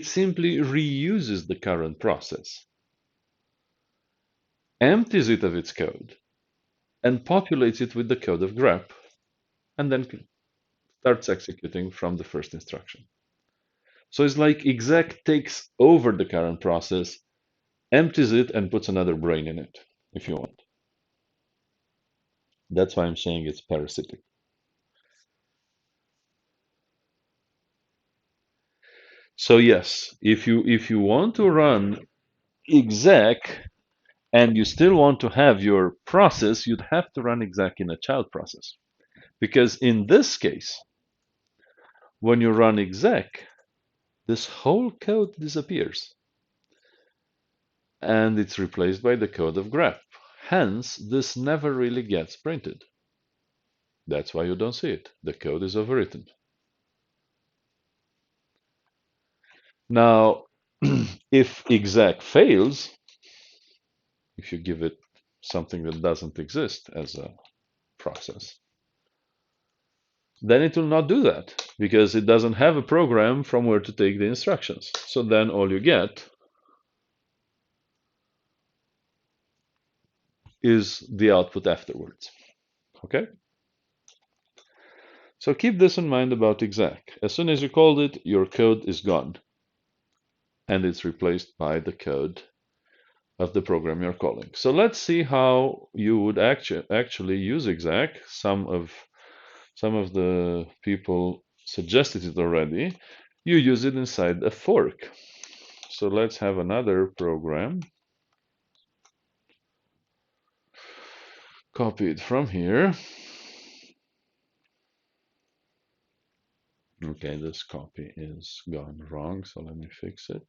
it simply reuses the current process, empties it of its code, and populates it with the code of grep, and then starts executing from the first instruction. So it's like exec takes over the current process, empties it, and puts another brain in it, if you want. That's why I'm saying it's parasitic. So yes, if you want to run exec and you still want to have your process, you'd have to run exec in a child process. Because in this case, when you run exec, this whole code disappears and it's replaced by the code of grep. Hence, this never really gets printed. That's why you don't see it. The code is overwritten. Now, if exec fails, if you give it something that doesn't exist as a process, then it will not do that because it doesn't have a program from where to take the instructions. So then all you get is the output afterwards. Okay? So keep this in mind about exec. As soon as you called it, your code is gone and it's replaced by the code of the program you're calling. So let's see how you would actually use exec. Some of the people suggested it already. You use it inside a fork. So let's have another program. Copy it from here. Okay, this copy is gone wrong, so let me fix it.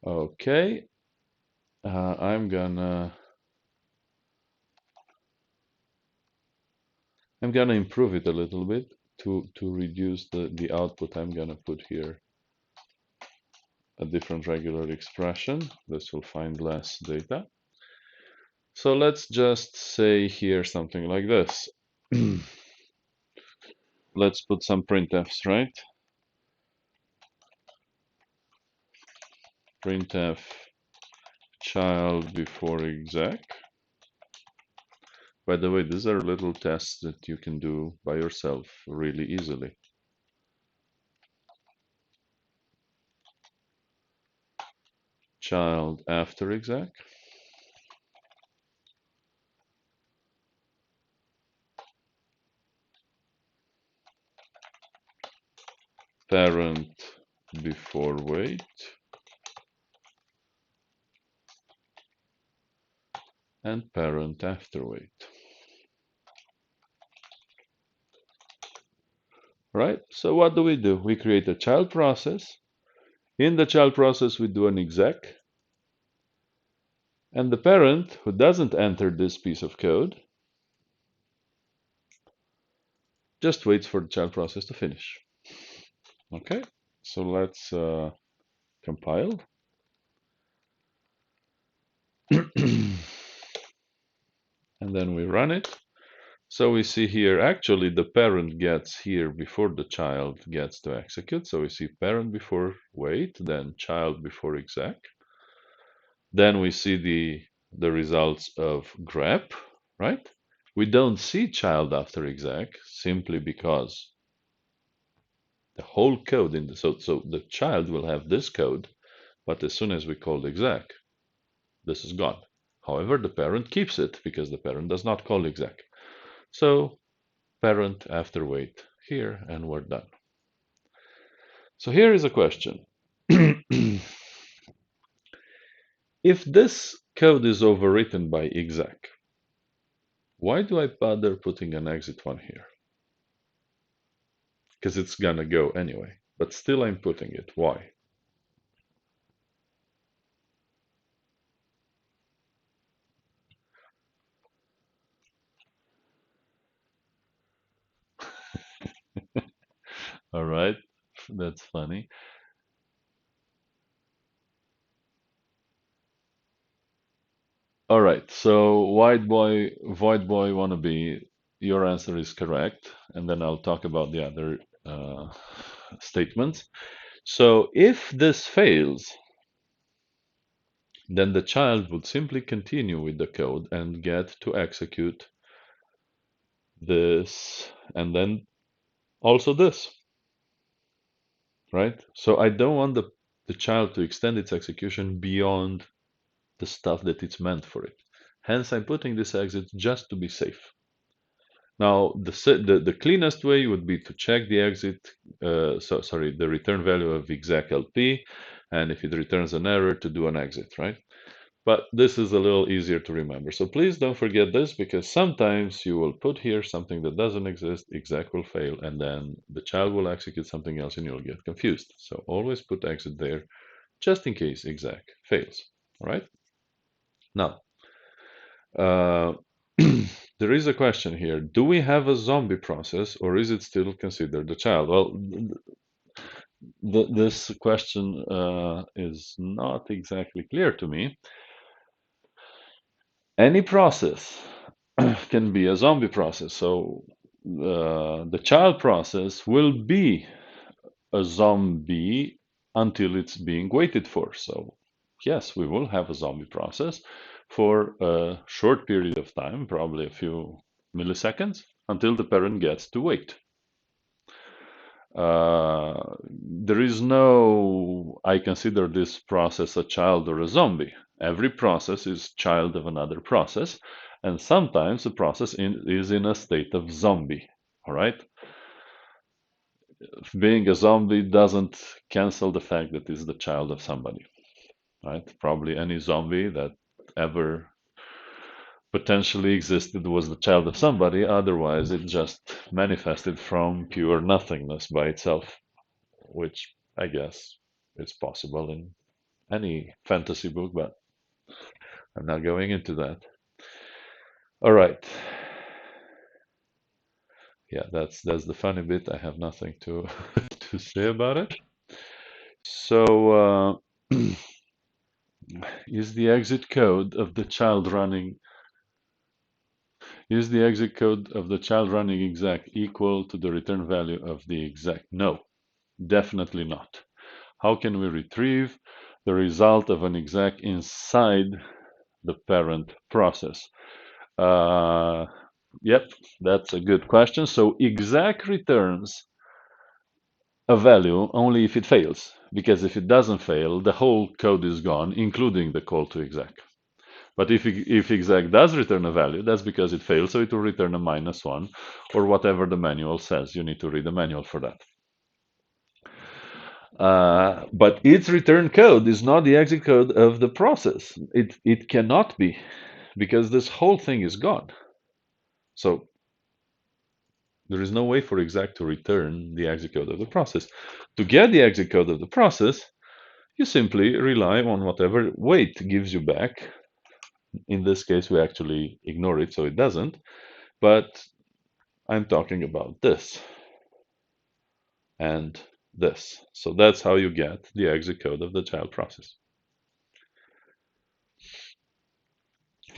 Okay, I'm gonna improve it a little bit to reduce the output. I'm gonna put here a different regular expression. This will find less data. So let's just say here something like this. Let's put some printfs, right? Printf child before exec. By the way, these are little tests that you can do by yourself really easily. Child after exec. Parent before wait. And parent after wait. Right? So what do? We create a child process. In the child process, we do an exec. And the parent, who doesn't enter this piece of code, just waits for the child process to finish. Okay, so let's compile. And then we run it. So we see here, actually, the parent gets here before the child gets to execute. So we see parent before wait, then child before exec. Then we see the results of grep, right? We don't see child after exec simply because the whole code in the so the child will have this code, but as soon as we call exec, this is gone. However, the parent keeps it because the parent does not call exec. So parent after wait here, and we're done. So here is a question. If this code is overwritten by exec, why do I bother putting an exit one here? Because it's gonna go anyway, but still I'm putting it. Why? All right, that's funny. All right, so void boy wannabe, your answer is correct, and then I'll talk about the other statements. So if this fails, then the child would simply continue with the code and get to execute this, and then also this, right? So I don't want the child to extend its execution beyond the stuff that it's meant for it. Hence, I'm putting this exit just to be safe. Now, the cleanest way would be to check the exit, the return value of exec LP, and if it returns an error, to do an exit, right? But this is a little easier to remember. So please don't forget this, because sometimes you will put here something that doesn't exist, exec will fail, and then the child will execute something else and you'll get confused. So always put exit there, just in case exec fails, all right? Now, uh, there is a question here. Do we have a zombie process, or is it still considered a child? Well, this question is not exactly clear to me. Any process can be a zombie process. So the child process will be a zombie until it's being waited for. So yes, we will have a zombie process for a short period of time, probably a few milliseconds, until the parent gets to wait. There is no, I consider this process a child or a zombie. Every process is child of another process, and sometimes the process is in a state of zombie. All right? Being a zombie doesn't cancel the fact that it's the child of somebody. Right? Probably any zombie that ever potentially existed was the child of somebody, otherwise it just manifested from pure nothingness by itself, which I guess is possible in any fantasy book, but I'm not going into that. All right. Yeah, that's the funny bit. I have nothing to to say about it. So, is the exit code of the child running is the exit code of the child running exec equal to the return value of the exec? No, definitely not. How can we retrieve the result of an exec inside the parent process? Yep, that's a good question. So exec returns a value only if it fails, because if it doesn't fail, the whole code is gone, including the call to exec. But if exec does return a value, that's because it failed, so it will return a -1 or whatever the manual says. You need to read the manual for that. But its return code is not the exit code of the process. It cannot be, because this whole thing is gone. So there is no way for exec to return the exit code of the process. To get the exit code of the process, you simply rely on whatever wait gives you back. In this case, we actually ignore it, so it doesn't. But I'm talking about this and this. So that's how you get the exit code of the child process.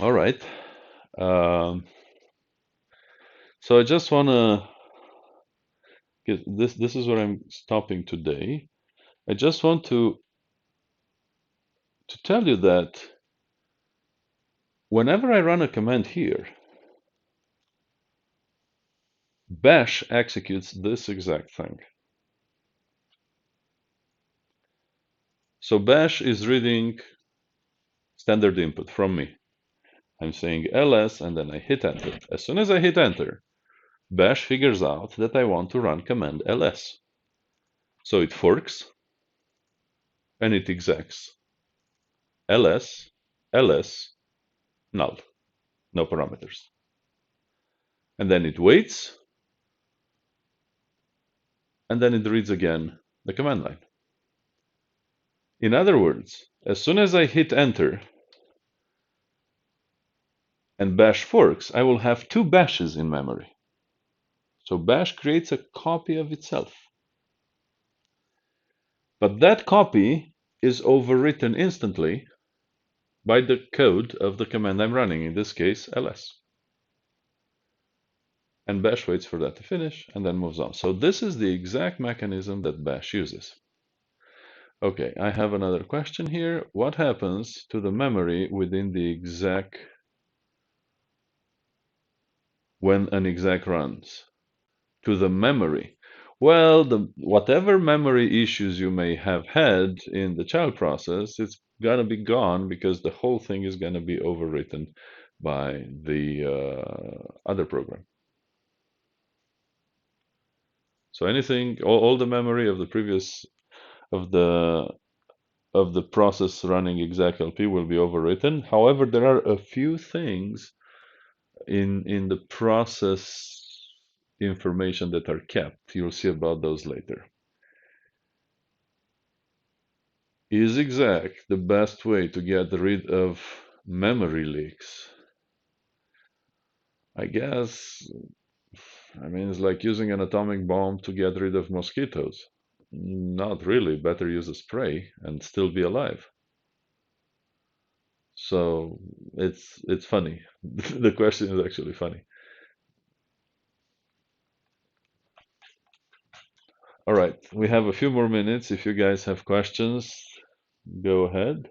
All right. So I just want to this is where I'm stopping today. I just want to tell you that whenever I run a command here, bash executes this exact thing. So bash is reading standard input from me. I'm saying ls and then I hit enter. As soon as I hit enter, bash figures out that I want to run command ls. So it forks and it execs ls, ls, null, no parameters. And then it waits, and then it reads again the command line. In other words, as soon as I hit enter and bash forks, I will have two bashes in memory. So bash creates a copy of itself. But that copy is overwritten instantly by the code of the command I'm running, in this case, ls. And bash waits for that to finish and then moves on. So this is the exact mechanism that bash uses. Okay, I have another question here. What happens to the memory within the exec when an exec runs? To the memory. Well, whatever memory issues you may have had in the child process, it's gonna be gone because the whole thing is gonna be overwritten by the other program. So anything, all the memory of the previous of the process running execlp will be overwritten. However, there are a few things in the process information that are kept. You'll see about those later. Is exec the best way to get rid of memory leaks? I guess, I mean, it's like using an atomic bomb to get rid of mosquitoes. Not really. Better use a spray and still be alive. So it's funny. The question is actually funny. All right, we have a few more minutes. If you guys have questions, go ahead.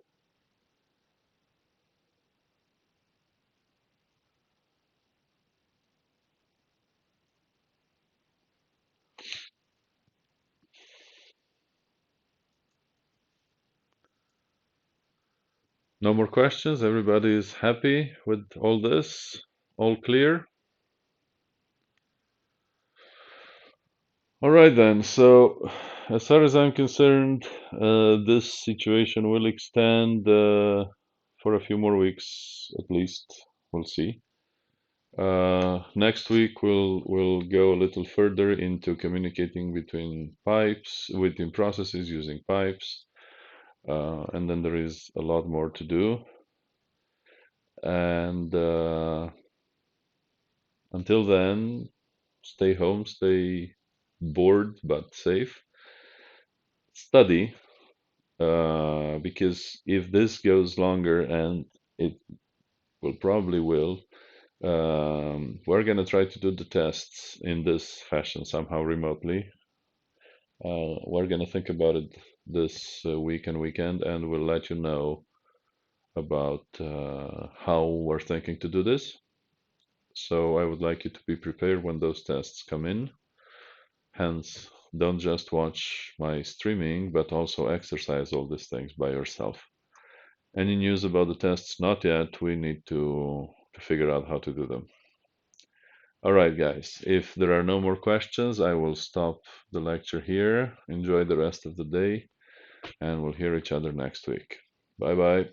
No more questions? Everybody is happy with all this? All clear? All right then. So, as far as I'm concerned, this situation will extend for a few more weeks at least. We'll see. Next week we'll go a little further into communicating between pipes, within processes using pipes, and then there is a lot more to do. And until then, stay home, stay bored but safe. Study, because if this goes longer, and it will probably will, we're going to try to do the tests in this fashion somehow remotely. We're going to think about it this week and weekend, and we'll let you know about how we're thinking to do this. So I would like you to be prepared when those tests come in. Hence, don't just watch my streaming, but also exercise all these things by yourself. Any news about the tests? Not yet. We need to figure out how to do them. All right, guys. If there are no more questions, I will stop the lecture here. Enjoy the rest of the day, and we'll hear each other next week. Bye bye.